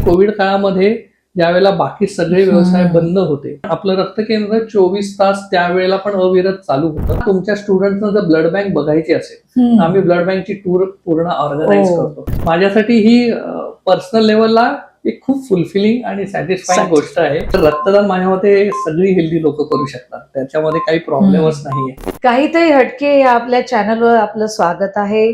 Covid काळामध्ये ज्यावेळेला बाकी सगळे व्यवसाय बंद होते, आपलं रक्त केंद्र 24 तास त्यावेळेला पण अविरत चालू होतं. तुमच्या स्टुडंट्सना जर ब्लड बँक बघायची असेल, आम्ही ब्लड बँकची टूर पूर्ण ऑर्गनाईज करतो. माझ्यासाठी ही पर्सनल लेवलला एक खूप फुलफिलिंग आणि सॅटिस्फाईंग गोष्ट आहे. तर रक्तदान माझ्या मते सगळी हेल्दी लोक करू शकतात, त्याच्यामध्ये काही प्रॉब्लेमच नाहीये. काहीतरी हटके या आपल्या चॅनलवर आपलं स्वागत आहे.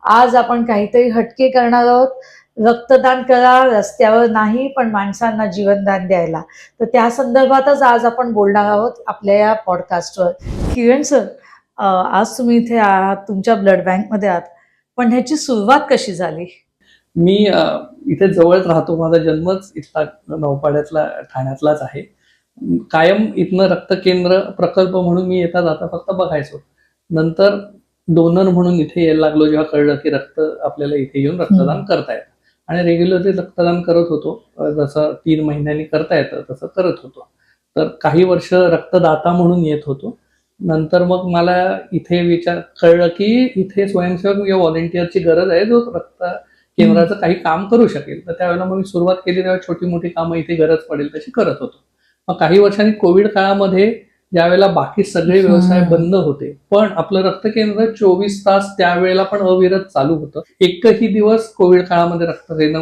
आज आपण काहीतरी हटके करणार आहोत. रक्तदान करा, रस्त्यावर नाही पण माणसांना जीवनदान द्यायला. तर त्या संदर्भातच आज आपण बोलणार आहोत आपल्या या पॉडकास्टवर. किरण सर, आज तुम्ही इथे आहात, तुमच्या ब्लड बँकमध्ये आहात, पण ह्याची सुरुवात कशी झाली? मी इथे जवळच राहतो, माझा जन्मच इथला नौपाड्यातला ठाण्यातलाच आहे. कायम इथनं रक्त केंद्र प्रकल्प म्हणून मी येता जाता फक्त बघायचो. नंतर डोनर म्हणून इथे यायला लागलो जेव्हा कळलं की रक्त आपल्याला इथे येऊन रक्तदान करता येतं, आणि रेग्युलरली रक्तदान करत होतो. जसं 3 महिन्यांनी करता येतं तसं करत होतो. तर काही वर्ष रक्तदाता म्हणून येत होतो. नंतर मग मला इथे विचार कळलं की इथे स्वयंसेवक किंवा व्हॉलेंटिअरची गरज आहे जो रक्त केंद्राचं काही काम करू शकेल. तर त्यावेळेला मग मी सुरुवात केली, तेव्हा छोटी मोठी कामं इथे गरज पडेल तशी करत होतो. मग काही वर्षांनी कोविड काळामध्ये ज्यावेळेला बाकी सगळे व्यवसाय बंद होते, पण आपलं रक्त केंद्र 24 तास त्यावेळेला पण अविरत चालू होतं. एकही दिवस कोविड काळामध्ये रक्त केंद्र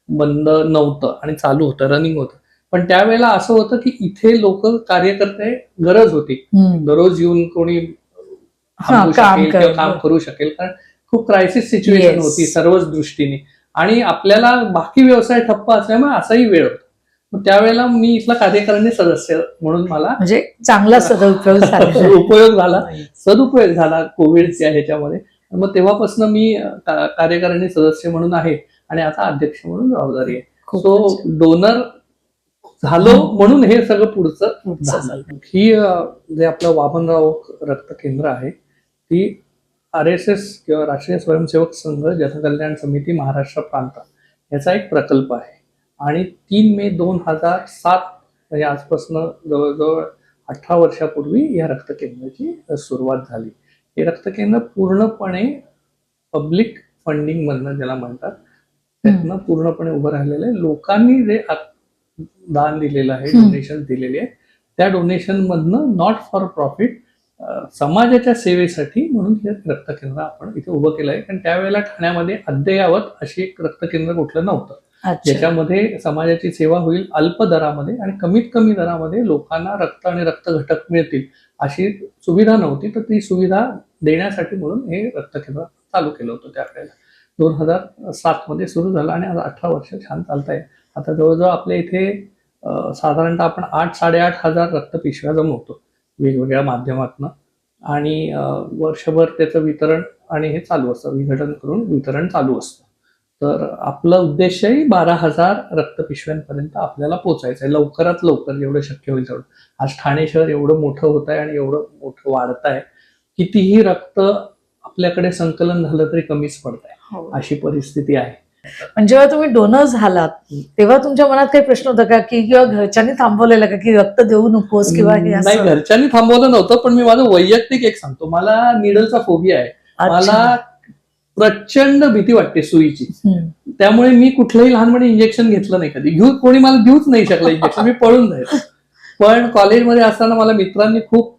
बंद नव्हतं आणि चालू होतं, रनिंग होतं. पण त्यावेळेला असं होतं की इथे लोक कार्यकर्ते गरज होती. दररोज येऊन कोणी थांबू शकेल किंवा काम करू शकेल, कारण खूप क्रायसिस सिच्युएशन होती सर्वच दृष्टीने, आणि आपल्याला बाकी व्यवसाय ठप्प असल्यामुळे असाही वेळ होता. मग त्यावेळेला मी इथला कार्यकारिणी सदस्य म्हणून मला म्हणजे चांगला सदुपयोग सदुपयोग झाला कोविडच्या ह्याच्यामध्ये. मग तेव्हापासून मी कार्यकारिणी सदस्य म्हणून आहे आणि आता अध्यक्ष म्हणून जबाबदारी आहे. सो डोनर झालो म्हणून हे सगळं पुढचं झालं. ही जे आपलं वामनराव रक्त केंद्र आहे ती RSS किंवा राष्ट्रीय स्वयंसेवक संघ जनकल्याण समिती महाराष्ट्र प्रांत याचा एक प्रकल्प आहे. आणि 3 मे 2007 म्हणजे आजपासून जवळजवळ 18 वर्षापूर्वी या रक्त केंद्राची सुरुवात झाली. हे रक्त केंद्र पूर्णपणे पब्लिक फंडिंग मधनं ज्याला म्हणतात त्यातनं पूर्णपणे उभं राहिलेलं आहे. लोकांनी जे दान दिलेलं आहे, डोनेशन दिलेले आहे, त्या डोनेशन मधनं नॉट फॉर प्रॉफिट समाजाच्या सेवेसाठी म्हणून हे रक्त केंद्र आपण इथे उभं केलं आहे. कारण त्यावेळेला ठाण्यामध्ये अद्ययावत अशी एक रक्त केंद्र कुठलं नव्हतं ज्याच्यामध्ये समाजाची सेवा होईल अल्प दरामध्ये आणि कमीत कमी दरामध्ये लोकांना रक्त आणि रक्त घटक मिळतील अशी सुविधा नव्हती. तर ती सुविधा देण्यासाठी म्हणून हे रक्त केंद्र चालू केलं होतं. त्यावेळेला 2007 मध्ये सुरू झालं आणि आज 18 वर्ष छान चालत आहे. आता जवळजवळ आपल्या इथे साधारणतः आपण 8-8.5 हजार रक्त पिशव्या जमवतो वेगवेगळ्या माध्यमातून, आणि वर्षभर त्याचं वितरण आणि हे चालू असतं, विघटन करून वितरण चालू असतं. तर आपला उद्देशही 12,000 रक्त पिशव्यांपर्यंत आपल्याला पोहोचायचं आहे, लवकरात लवकर जेवढं शक्य होईल तेवढं. आज ठाणे शहर एवढं मोठं होत आहे आणि एवढं मोठं वाढत आहे, कितीही रक्त आपल्याकडे संकलन झालं तरी कमीच पडत आहे, अशी परिस्थिती आहे. म्हणजे जेव्हा तुम्ही डोनर झालात तेव्हा तुमच्या मनात काही प्रश्न होता का, की किंवा घरच्यांनी थांबवलेला का की रक्त देऊ नकोस किंवा हे? नाही, घरच्यांनी थांबवलं नव्हतं, पण मी माझं वैयक्तिक एक सांगतो. मला निडलचा फोबिया आहे. मला प्रचंड भीती वाटते सुईची. त्यामुळे मी कुठलंही लहानपणी इंजेक्शन घेतलं नाही कधी. कोणी मला देऊच नाही शकलं इंजेक्शन, मी पळून जायचो. पण कॉलेजमध्ये असताना मला मित्रांनी खूप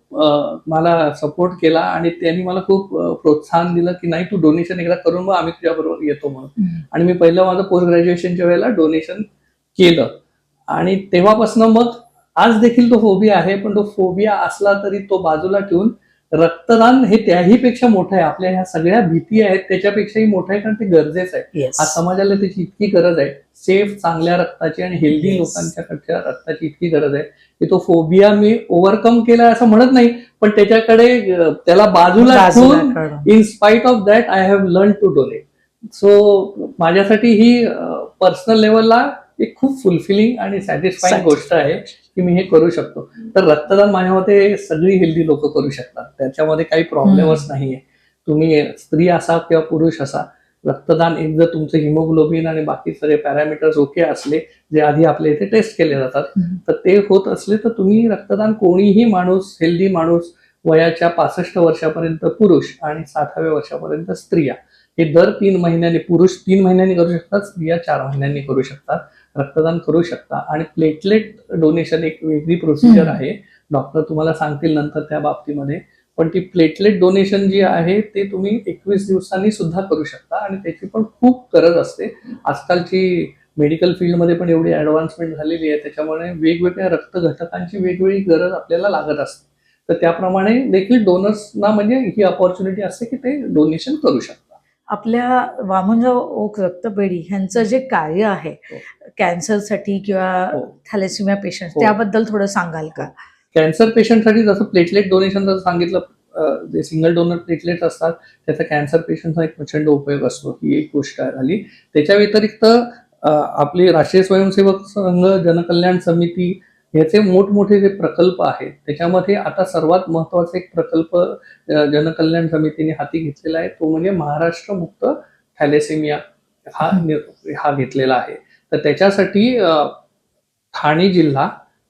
मला सपोर्ट केला आणि त्यांनी मला खूप प्रोत्साहन दिलं की नाही, तू डोनेशन एकदा करून मग आम्ही तुझ्याबरोबर येतो म्हणून. आणि मी पहिलं माझं पोस्ट ग्रॅज्युएशनच्या वेळेला डोनेशन केलं, आणि तेव्हापासून मग आज देखील तो फोबिया आहे. पण तो फोबिया असला तरी तो बाजूला ठेवून रक्तदान हे त्याही पेक्षा मोठं आहे. आपल्या ह्या सगळ्या भीती आहेत त्याच्यापेक्षाही मोठं आहे, कारण ते गरजेचं आहे. आज समाजाला त्याची इतकी गरज आहे, सेफ चांगल्या रक्ताची आणि हेल्दी लोकांच्याकडच्या रक्ताची इतकी गरज आहे की तो फोबिया मी ओव्हरकम केला असं म्हणत नाही, पण त्याच्याकडे त्याला बाजूला ठेवून in spite of that I have learn to donate. So माझ्यासाठी ही पर्सनल लेवलला एक खूप फुलफिलिंग आणि सॅटिस्फाईंग गोष्ट आहे की मी हे करू शकतो. तर रक्तदान माझ्या मते सगळी हेल्दी लोक करू शकतात, त्याच्यामध्ये काही प्रॉब्लेमच नाहीये. तुम्ही स्त्री असा किंवा पुरुष असा, रक्तदान एक जर तुमचं हिमोग्लोबिन आणि बाकी सगळे पॅरामीटर्स ओके असले, जे आधी आपल्या इथे टेस्ट केले जातात, तर ते होत असले तर तुम्ही रक्तदान, कोणीही माणूस, हेल्दी माणूस, वयाच्या 65 वर्षापर्यंत पुरुष आणि 60व्या वर्षापर्यंत स्त्रिया, हे दर 3 महिन्यांनी, पुरुष 3 महिन्यांनी करू शकतात, स्त्रिया 4 महिन्यांनी करू शकतात. रक्तदान करू शकता. आणि प्लेटलेट डोनेशन एक वेगळी प्रोसिजर आहे, डॉक्टर तुम्हाला सांगतील नंतर त्या बाबतीमध्ये. पण ती प्लेटलेट डोनेशन जी आहे ते तुम्ही 21 दिवसांनी सुद्धा करू शकता आणि त्याची पण खूप गरज असते. आजकालची मेडिकल फील्डमध्ये पण एवढी ऍडव्हान्समेंट झालेली आहे, त्याच्यामुळे वेगवेगळ्या रक्त घटकांची वेगवेगळी गरज आपल्याला लागत असते. तर त्याप्रमाणे देखील डोनर्सना म्हणजे ही अपॉर्च्युनिटी असते की ते डोनेशन करू शकतात. आपल्या वामनराव ओक रक्तपेढी ह्यांचं जे कार्य आहे हो. कॅन्सरसाठी किंवा हो. थॅलेसिमिया पेशंट हो. त्याबद्दल थोडं सांगाल का? कॅन्सर पेशंटसाठी जसं प्लेटलेट डोनेशन जसं सांगितलं, जे सिंगल डोनर प्लेटलेट असतात त्याचा कॅन्सर पेशंटचा एक प्रचंड उपयोग असतो, ही एक गोष्ट झाली. त्याच्या व्यतिरिक्त आपली राष्ट्रीय स्वयंसेवक संघ, जनकल्याण समिती याचे मोठमोठे जे प्रकल्प आहेत त्याच्यामध्ये आता सर्वात महत्वाचा एक प्रकल्प जनकल्याण समितीने हाती घेतलेला आहे, तो म्हणजे महाराष्ट्र मुक्त थॅलेसेमिया हा घेतलेला आहे. तर त्याच्यासाठी ठाणे जिल्हा,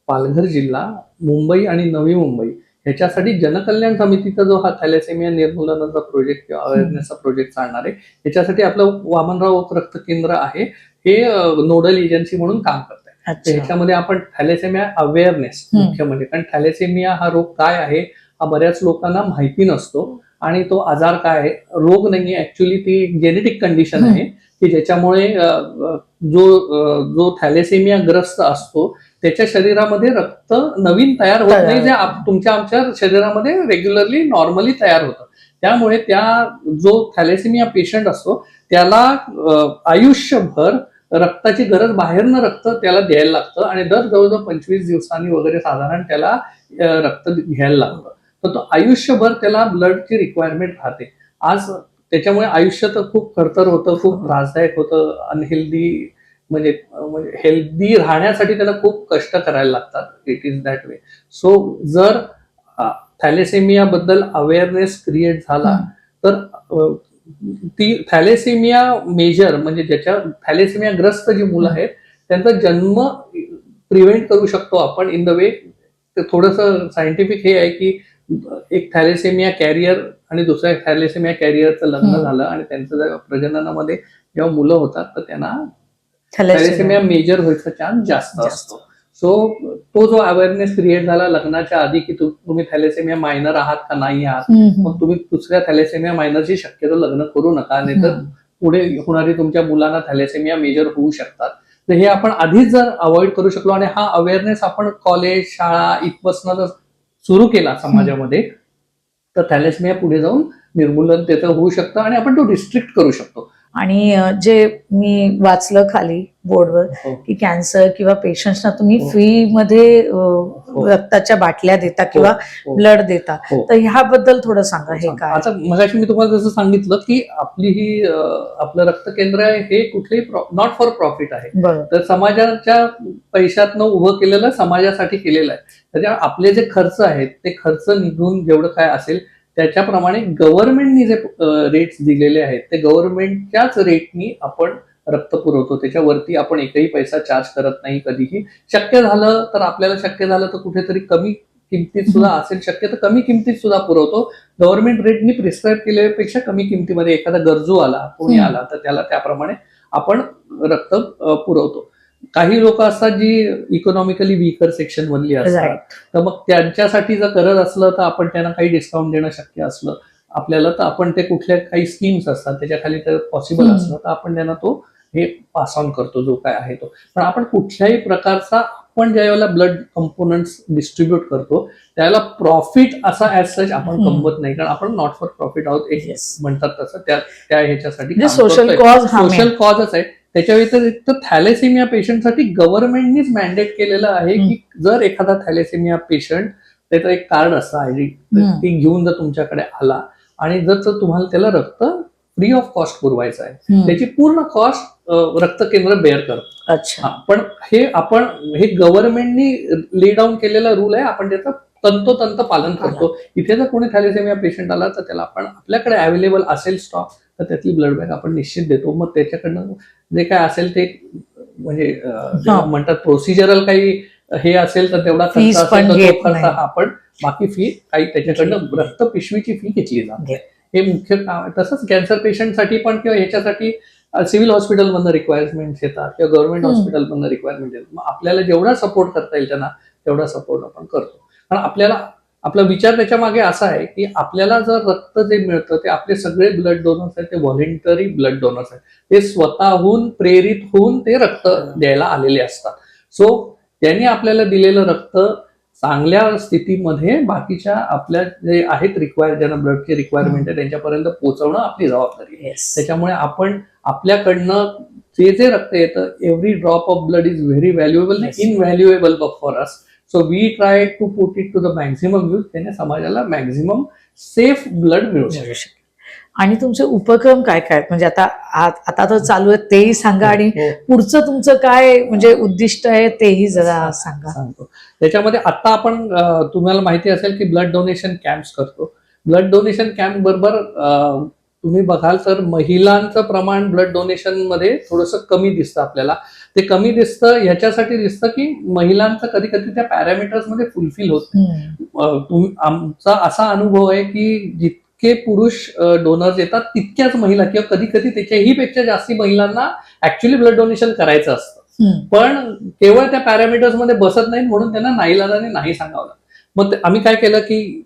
पालघर जिल्हा, मुंबई आणि नवी मुंबई ह्याच्यासाठी जनकल्याण समितीचा जो हा थॅलेसेमिया निर्मूलनाचा प्रोजेक्ट किंवा अवेअरनेसचा प्रोजेक्ट चालणार आहे, याच्यासाठी आपलं वामनराव ओक रक्त केंद्र आहे हे नोडल एजन्सी म्हणून काम करत आहे. ह्याच्यामध्ये आपण थॅलेसेमिया अवेअरनेस मुख्य म्हणजे, कारण थॅलेसेमिया हा रोग काय आहे हा बऱ्याच लोकांना माहिती नसतो आणि तो आजार काय आहे, रोग नाहीये ऍक्च्युली, ती जेनेटिक कंडिशन आहे की ज्याच्यामुळे जो थॅलेसेमिया ग्रस्त असतो त्याच्या शरीरामध्ये रक्त नवीन तयार होत नाही, जे आमच्या शरीरामध्ये रेग्युलरली नॉर्मली तयार होतं. त्यामुळे जो थॅलेसेमिया पेशंट असतो त्याला आयुष्यभर रक्ताची गरज, बाहेरनं रक्त त्याला द्यायला लागतं आणि दर जवळजवळ 25 दिवसांनी वगैरे साधारण त्याला रक्त घ्यायला लागतं. तर तो आयुष्यभर त्याला ब्लडची रिक्वायरमेंट राहते. आज त्याच्यामुळे आयुष्य तर खूप खडतर होतं, खूप त्रासदायक होतं, अनहेल्दी म्हणजे हेल्दी राहण्यासाठी त्याला खूप कष्ट करायला लागतात. It is that way. So जर थॅलेसेमिया बद्दल अवेअरनेस क्रिएट झाला तर ती थॅलेसेमिया मेजर म्हणजे ज्याच्या थॅलेसेमिया ग्रस्त जी मुलं आहेत त्यांचा जन्म प्रिव्हेंट करू शकतो आपण इन द वे. थोडंसं सायंटिफिक हे आहे की एक थॅलेसेमिया कॅरियर आणि दुसऱ्या थॅलेसेमिया कॅरियरचं लग्न झालं आणि त्यांचं प्रजननामध्ये जेव्हा मुलं होतात तर त्यांना थॅलेसेमिया मेजर व्हायचा चान्स जास्त असतो. सो तो जो अवेअरनेस क्रिएट झाला लग्नाच्या आधी की तुम्ही थॅलेसेमिया मायनर आहात का नाही आहात, मग तुम्ही दुसऱ्या थॅलेसेमिया मायनरची शक्यतो लग्न करू नका, नाहीतर पुढे होणारी तुमच्या मुलांना थॅलेसेमिया मेजर होऊ शकतात. तर हे आपण आधीच जर अवॉइड करू शकलो आणि हा अवेअरनेस आपण कॉलेज, शाळा इथपासून जर सुरू केला समाजामध्ये तर थॅलेसेमिया पुढे जाऊन निर्मूलन त्याचं होऊ शकतं आणि आपण तो रिस्ट्रिक्ट करू शकतो. आणि जे मी वाचलं खाली बोर्डवर की कॅन्सर किंवा पेशंट्सना तुम्ही फ्री मध्ये रक्ताच्या बाटल्या देता किंवा ब्लड देता, तर ह्याबद्दल थोडं सांगा. हे काय? आता मगाशी मी तुम्हाला जसं सांगितलं की आपलं रक्त केंद्र आहे हे कुठलेही नॉट फॉर प्रॉफिट आहे, तर समाजाच्या पैशातनं उभं केलेलं, समाजासाठी केलेलं आहे. त्याच्यामुळे आपले जे खर्च आहेत ते खर्च निघून जेवढं काय असेल त्याच्याप्रमाणे गव्हर्नमेंटनी जे रेट्स दिलेले आहेत ते गव्हर्नमेंटच्याच रेटनी आपण रक्त पुरवतो. त्याच्यावरती आपण एकही पैसा चार्ज करत नाही कधीही. शक्य झालं तर आपल्याला शक्य झालं तर कुठेतरी कमी किमतीत सुद्धा असेल शक्य तर कमी किमतीत सुद्धा पुरवतो. गव्हर्नमेंट रेटनी प्रिस्क्राईब केल्यापेक्षा कमी किमतीमध्ये एखादा गरजू आला, कोणी आला तर त्याला त्याप्रमाणे आपण रक्त पुरवतो. काही लोक असतात जी इकॉनॉमिकली वीकर सेक्शन मधली असतात, तर मग त्यांच्यासाठी जर गरज असलं तर आपण त्यांना काही डिस्काउंट देणं शक्य असलं आपल्याला तर आपण ते कुठल्या काही स्कीम्स असतात त्याच्याखाली तर पॉसिबल असलं तर आपण त्यांना तो हे पास ऑन करतो जो काय आहे तो. पण आपण कुठल्याही प्रकारचा आपण ज्यावेळेला ब्लड कंपोनंट्स डिस्ट्रीब्यूट करतो त्यावेळेला प्रॉफिट असा ऍज सच आपण कमवत नाही, कारण आपण नॉट फॉर प्रॉफिट आहोत एक म्हणतात तसं त्या ह्याच्यासाठी सोशल कॉजच आहे. त्याच्या व्यतिरिक्त थॅलेसेमिया पेशंटसाठी गव्हर्नमेंटनीच मॅन्डेट केलेलं आहे की जर एखादा थॅलेसेमिया पेशंट त्याचं एक कार्ड असतं आयडी, ती घेऊन जर तुमच्याकडे आला आणि जर तुम्हाला त्याला रक्त फ्री ऑफ कॉस्ट पुरवायचं आहे त्याची पूर्ण कॉस्ट रक्त केंद्र बेअर करतं. अच्छा. पण हे गव्हर्नमेंटनी ले डाऊन केलेला रूल आहे, आपण त्याचं तंतोतंत पालन करतो. इथे जर कोणी थॅलेसेमिया पेशंट आला तर त्याला आपण आपल्याकडे अवेलेबल असेल स्टॉक तर त्यातली ब्लड बँक आपण निश्चित देतो. मग त्याच्याकडनं जे काय असेल ते म्हणजे म्हणतात प्रोसिजरल काही हे असेल तर तेवढा खर्च असेल तर तो खर्च आपण बाकी फी काही त्याच्याकडनं रक्त पिशवीची फी घेतली जाते. हे मुख्य काम आहे. तसंच कॅन्सर पेशंटसाठी पण किंवा ह्याच्यासाठी सिव्हिल हॉस्पिटलमधनं रिक्वायरमेंट येतात किंवा गव्हर्नमेंट हम्म. हॉस्पिटलमधनं रिक्वायरमेंट येतात. मग आपल्याला जेवढा सपोर्ट करता येईल त्यांना तेवढा सपोर्ट आपण करतो. कारण आपला विचार त्याच्या मागे असा आहे की आपल्याला जर रक्त जे मिळतं ते आपले सगळे ब्लड डोनर्स आहेत ते व्हॉलेंटरी ब्लड डोनर्स आहेत. ते स्वतःहून प्रेरित होऊन ते रक्त द्यायला आलेले असतात. सो त्यांनी आपल्याला दिलेलं रक्त चांगल्या स्थितीमध्ये बाकीच्या आपल्या जे आहेत ज्यांना ब्लडची रिक्वायरमेंट आहे त्यांच्यापर्यंत पोहोचवणं आपली जबाबदारी आहे. Yes. त्याच्यामुळे आपण आपल्याकडनं जे रक्त येतं, every drop of blood is very valuable Yes. Invaluable for us. So we try to put it to the maximum use. त्याने समाजाला मॅक्झिमम सेफ ब्लड मिळू शकेल. आणि तुमचे उपक्रम काय काय म्हणजे आता तर चालू आहे तेही सांगा आणि हो. पुढचं तुमचं काय म्हणजे उद्दिष्ट आहे तेही जरा सांगा. सांगतो. त्याच्यामध्ये आता आपण तुम्हाला माहिती असेल की ब्लड डोनेशन कॅम्प्स करतो. ब्लड डोनेशन कॅम्प बरोबर तुम्ही बघाल तर महिलांचं प्रमाण ब्लड डोनेशन मध्ये थोडंसं कमी दिसतं आपल्याला. ते कमी दिसतं ह्याच्यासाठी दिसतं की महिलांचं कधी कधी त्या पॅरामीटर्स मध्ये फुलफिल होत नाही. आमचा असा अनुभव आहे की जितके पुरुष डोनर्स येतात तितक्याच महिला किंवा कधी कधी त्याच्याही पेक्षा जास्ती महिलांना ऍक्च्युली ब्लड डोनेशन करायचं असतं. पण केवळ त्या पॅरामीटर्स मध्ये बसत नाहीत म्हणून त्यांना नाईलाजाने नाही सांगावं लागतं. मग आम्ही काय केलं की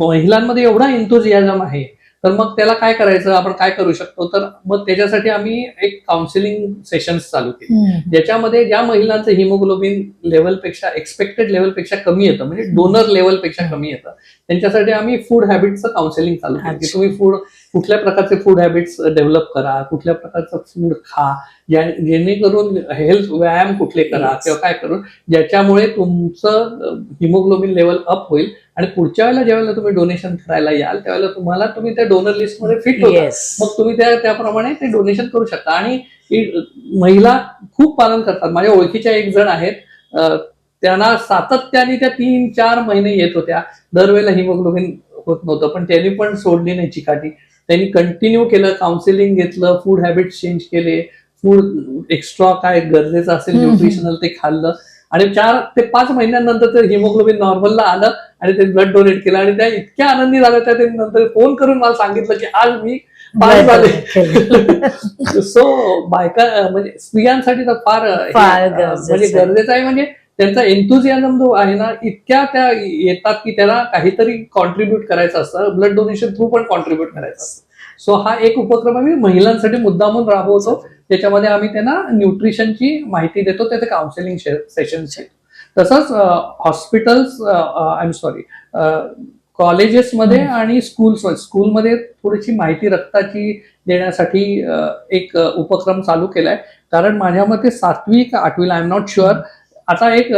महिलांमध्ये एवढा एन्थुझियाझम आहे तर मग त्याला काय करायचं, आपण काय करू शकतो, तर मग त्याच्यासाठी आम्ही एक काउन्सिलिंग सेशन्स चालू केले ज्याच्यामध्ये ज्या महिलांचं हिमोग्लोबिन लेवलपेक्षा एक्सपेक्टेड लेवलपेक्षा कमी येतं म्हणजे डोनर लेवलपेक्षा कमी येतं त्यांच्यासाठी आम्ही फूड हॅबिट्सचं काउन्सिलिंग चालू केलं की तुम्ही कुठल्या प्रकारचे फूड हॅबिट्स डेव्हलप करा, कुठल्या प्रकारचं फूड खा जेणेकरून हेल्थ व्यायाम कुठले करा किंवा काय करून ज्याच्यामुळे तुमचं हिमोग्लोबिन लेवल अप होईल आणि पुढच्या वेळेला ज्यावेळेला तुम्ही डोनेशन करायला याल त्यावेळेला तुम्ही त्या डोनर लिस्टमध्ये फिट होता. मग तुम्ही त्याप्रमाणे ते डोनेशन करू शकता. आणि महिला खूप पालन करतात. माझ्या ओळखीच्या एक जण आहेत त्यांना सातत्याने त्या 3-4 महिने येत होत्या, दरवेळेला हिमोग्लोबिन होत नव्हतं पण त्यांनी पण सोडली नाही चिकाटी. त्यांनी कंटिन्यू केलं, काउन्सिलिंग घेतलं, फूड हॅबिट्स चेंज केले, फूड एक्स्ट्रा काय गरजेचं असेल न्यूट्रिशनल ते खाल्लं आणि 4 ते 5 महिन्यानंतर ते हिमोग्लोबिन नॉर्मलला आलं आणि ते ब्लड डोनेट केलं आणि त्या इतक्या आनंदी झाल्या त्या त्यांनी नंतर फोन करून मला सांगितलं की आज मी पास झाले. सो बायका म्हणजे स्त्रियांसाठी तर फार म्हणजे गरजेचं आहे. म्हणजे त्यांचा एन्थुझियाझम जो आहे ना इतक्या त्या येतात की त्याला काहीतरी कॉन्ट्रीब्युट करायचं असतं, ब्लड डोनेशन थ्रू पण कॉन्ट्रीब्युट करायचं असतं. सो हा एक उपक्रम आम्ही महिलांसाठी मुद्दामून राबवतो. त्याच्यामध्ये आम्ही त्यांना न्यूट्रिशनची माहिती देतो, त्याचे काउन्सिलिंग सेशन्स घेतो. तसंच हॉस्पिटल्स कॉलेजेसमध्ये आणि स्कूलमध्ये थोडीशी माहिती रक्ताची देण्यासाठी एक उपक्रम चालू केलाय. कारण माझ्या मते 7वी का 8वीला आय एम नॉट शुअर आता एक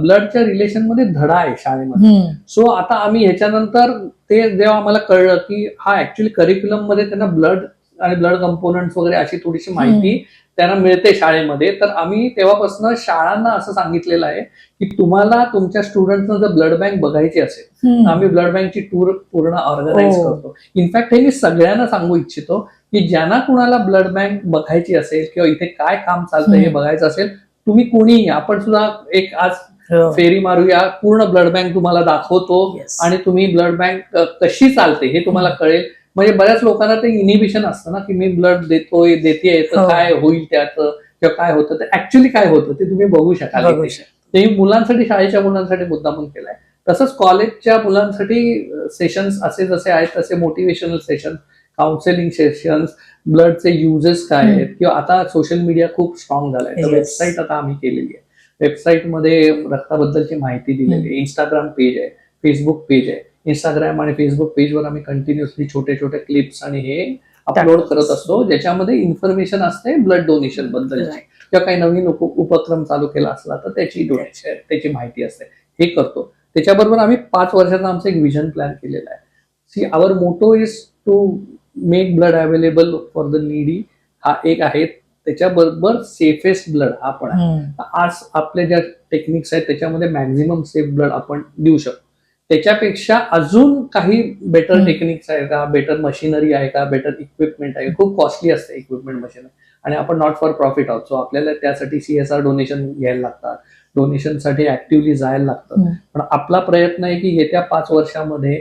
ब्लडच्या रिलेशनमध्ये धडा आहे शाळेमध्ये. सो आता आम्ही ह्याच्यानंतर ते जेव्हा आम्हाला कळलं की हा ऍक्च्युली करिक्युलम मध्ये त्यांना ब्लड आणि ब्लड कंपोनंट्स वगैरे अशी थोडीशी माहिती त्यांना मिळते शाळेमध्ये, तर आम्ही तेव्हापासून शाळांना असं सांगितलेलं आहे की तुम्हाला तुमच्या स्टुडंट्सना जर ब्लड बँक बघायची असेल आम्ही ब्लड बँकची टूर पूर्ण ऑर्गनाईज करतो. इनफॅक्ट हे मी सगळ्यांना सांगू इच्छितो की ज्यांना कुणाला ब्लड बँक बघायची असेल किंवा इथे काय काम चालतं हे बघायचं असेल तुम्ही कोणीही, आपण सुद्धा एक आज फेरी मारूया, पूर्ण ब्लड बँक तुम्हाला दाखवतो आणि तुम्ही ब्लड बँक कशी चालते हे तुम्हाला कळेल. म्हणजे बऱ्याच लोकांना ते इनिबिशन असतं ना की मी ब्लड देते तर काय होईल त्याचं किंवा काय होतं, तर ऍक्च्युली काय होतं ते तुम्ही बघू शकाल. ते मुलांसाठी, शाळेच्या मुलांसाठी मुद्दामून केलाय. तसंच कॉलेजच्या मुलांसाठी सेशन्स असे जसे आहेत तसे मोटिवेशनल सेशन, काउन्सिलिंग सेशन्स, ब्लडचे युजेस काय आहेत किंवा आता सोशल मीडिया खूप स्ट्रॉंग झालाय तर वेबसाईट आता आम्ही केलेली आहे. वेबसाईटमध्ये रक्ताबद्दलची माहिती दिलेली आहे. इंस्टाग्राम पेज आहे, फेसबुक पेज आहे. इंस्टाग्राम आणि फेसबुक पेजवर आम्ही कंटिन्युअसली छोटे छोटे क्लिप्स आणि हे अपलोड करत असतो ज्याच्यामध्ये इन्फॉर्मेशन असते ब्लड डोनेशन बद्दल किंवा काही नवीन उपक्रम चालू केला असला तर त्याची माहिती असते. हे करतो. त्याच्याबरोबर आम्ही 5 वर्षाचा आमचा एक विजन प्लॅन केलेला आहे. See our motto is to make blood available for the needy हा एक आहे. त्याच्याबरोबर सेफेस्ट ब्लड हा पण आहे. आज आपल्या ज्या टेक्निक्स आहेत त्याच्यामध्ये मॅक्झिमम सेफ ब्लड आपण देऊ शकतो. त्याच्यापेक्षा अजून काही बेटर टेक्निक्स आहे का, बेटर मशिनरी आहे का, बेटर इक्विपमेंट आहे. खूप कॉस्टली असते इक्विपमेंट मशीन आणि आपण नॉट फॉर प्रॉफिट आहोत. सो आपल्याला त्यासाठी CSR डोनेशन घ्यायला लागतात, डोनेशनसाठी ऍक्टिव्हली जायला लागतं. पण आपला प्रयत्न आहे की येत्या 5 वर्षामध्ये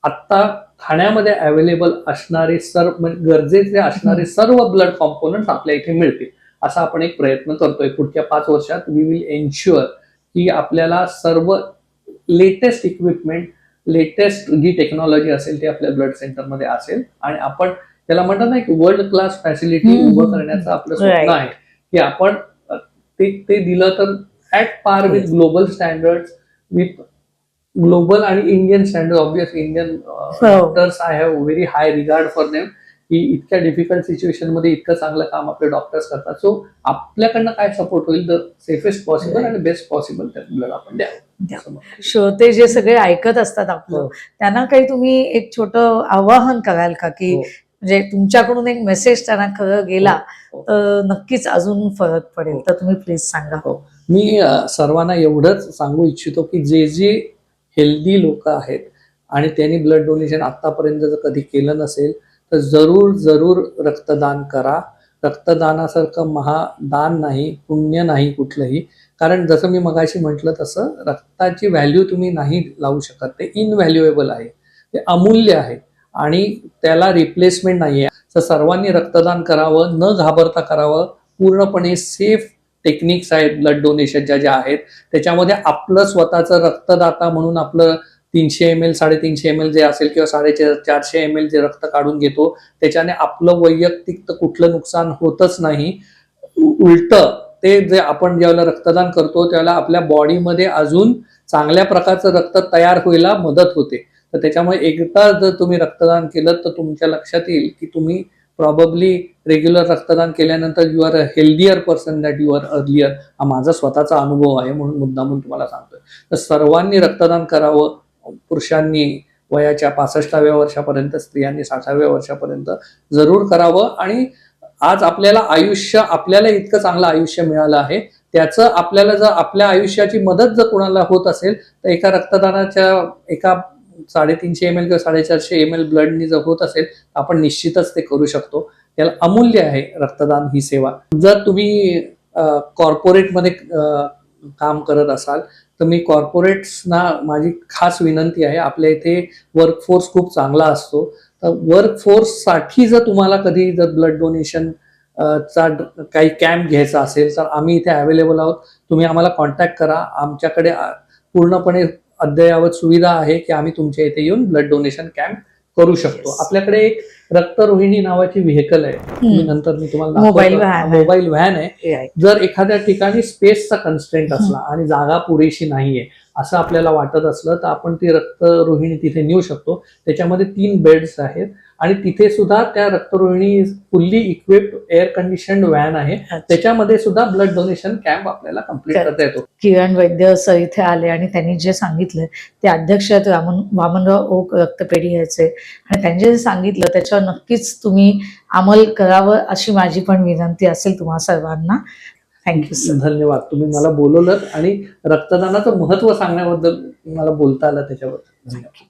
आत्ता ठाण्यामध्ये अवेलेबल असणारे म्हणजे गरजेचे असणारे सर्व ब्लड कॉम्पोनंट आपल्या इथे मिळतील असा आपण एक प्रयत्न करतोय. पुढच्या 5 वर्षात वी विल एन्श्युअर की आपल्याला सर्व लेटेस्ट इक्विपमेंट, लेटेस्ट जी टेक्नॉलॉजी असेल ती आपल्या ब्लड सेंटरमध्ये असेल आणि आपण त्याला म्हणतात ना की वर्ल्ड क्लास फॅसिलिटी उभं करण्याचं आपलं स्वप्न आहे की आपण ते दिलं तर at par with global standard, with global आणि Indian standard. Obvious Indian doctors I have very high regard for them की इतक्या डिफिकल्ट सिच्युएशन मध्ये इतकं चांगलं काम आपले डॉक्टर्स करतात. सो आपल्याकडनं काय सपोर्ट होईल द सेफेस्ट पॉसिबल आणि बेस्ट पॉसिबल त्या ब्लड आपण द्यावं. श्रोते जे सगळे ऐकत असतात आपलं, त्यांना काही तुम्ही एक छोटं आवाहन कराल का की म्हणजे तुमच्याकडून एक मेसेज त्यांना खरं गेला तर नक्कीच अजून फरक पडेल, तर तुम्ही प्लीज सांगा. मी सर्वांना एवढंच सांगू इच्छितो की जे जे हेल्दी लोक आहेत आणि त्यांनी ब्लड डोनेशन आतापर्यंत जर कधी केलं नसेल तर जरूर जरूर रक्तदान करा. रक्तदानासारखं महादान नाही, पुण्य नाही कुठलंही. कारण जसं मी मगाशी म्हटलं तसं रक्ताची व्हॅल्यू तुम्ही नाही लावू शकत. ते इनव्हॅल्युएबल आहे, ते अमूल्य आहे आणि त्याला रिप्लेसमेंट नाहीये. तर सर्वांनी रक्तदान करावं, न घाबरता करावं. पूर्णपणे सेफ टेक्निक्स आहेत ब्लड डोनेशनच्या ज्या आहेत. त्याच्यामध्ये आपलं स्वतःचं रक्तदाता म्हणून आपलं 300 ml 350 ml जे असेल किंवा 450 ml जे रक्त काढून घेतो त्याच्याने आपलं वैयक्तिक तर कुठलं नुकसान होतच नाही. उलट ते जे आपण ज्यावेळेला रक्तदान करतो त्यावेळेला आपल्या बॉडीमध्ये अजून चांगल्या प्रकारचं रक्त तयार व्हायला मदत होते. तर त्याच्यामुळे एकदा जर तुम्ही रक्तदान केलं तर तुमच्या लक्षात येईल की तुम्ही प्रॉबब्ली रेग्युलर रक्तदान केल्यानंतर you are a healthier person that you are earlier. हा माझा स्वतःचा अनुभव आहे म्हणून मुद्दामून तुम्हाला सांगतोय. तर सर्वांनी रक्तदान करावं. पुरुषांनी वयाच्या 65व्या वर्षापर्यंत, स्त्रियांनी 60व्या वर्षापर्यंत जरूर करावं. आणि आज आपल्याला इतकं चांगलं आयुष्य मिळालं आहे, त्याचं आपल्याला जर आपल्या आयुष्याची मदत जर कोणाला होत असेल तर एका रक्तदानाच्या एका 350 ml किंवा 450 ml ब्लडनी जर होत असेल आपण निश्चितच ते करू शकतो. त्याला अमूल्य आहे रक्तदान ही सेवा. जर तुम्ही कॉर्पोरेटमध्ये काम करत असाल तर मी कॉर्पोरेट्सना माझी खास विनंती आहे, आपल्या इथे वर्कफोर्स खूप चांगला असतो. तर वर्कफोर्ससाठी जर तुम्हाला कधी जर ब्लड डोनेशन चा काही कॅम्प घ्यायचा असेल तर आम्ही इथे अवेलेबल आहोत. तुम्ही आम्हाला कॉन्टॅक्ट करा. आमच्याकडे पूर्णपणे अद्ययावत सुविधा आहे की आम्ही तुमच्या इथे येऊन ब्लड डोनेशन कॅम्प करू शकतो. आपल्याकडे एक रक्तरोहिणी नावाची व्हेकल आहे, नंतर मी तुम्हाला मोबाईल व्हॅन आहे. जर एखाद्या ठिकाणी स्पेसचा कन्स्ट्रेंट असला आणि जागा पुरेशी नाहीये असं आपल्याला वाटत असलं तर आपण ती रक्तरोहिणी तिथे नेऊ शकतो. त्याच्यामध्ये 3 बेड्स आहेत आणि तिथे सुद्धा त्या Raktarohini fully equipped air conditioned van आहे. त्याच्यामध्ये सुद्धा ब्लड डोनेशन कॅम्प आपल्याला कम्प्लीट करता येतो. किरण वैद्य सर इथे आले आणि त्यांनी जे सांगितलं ते अध्यक्ष आहेत वामनराव ओक रक्तपेढी याचे, आणि त्यांनी जे सांगितलं त्याच्यावर नक्कीच तुम्ही अंमल करावं अशी माझी पण विनंती असेल तुम्हा सर्वांना. Thank you sir. धन्यवाद. तुम्ही मला बोलवलं आणि रक्तदानाचं महत्व सांगण्याबद्दल मला बोलता आलं त्याच्याबद्दल धन्यवाद.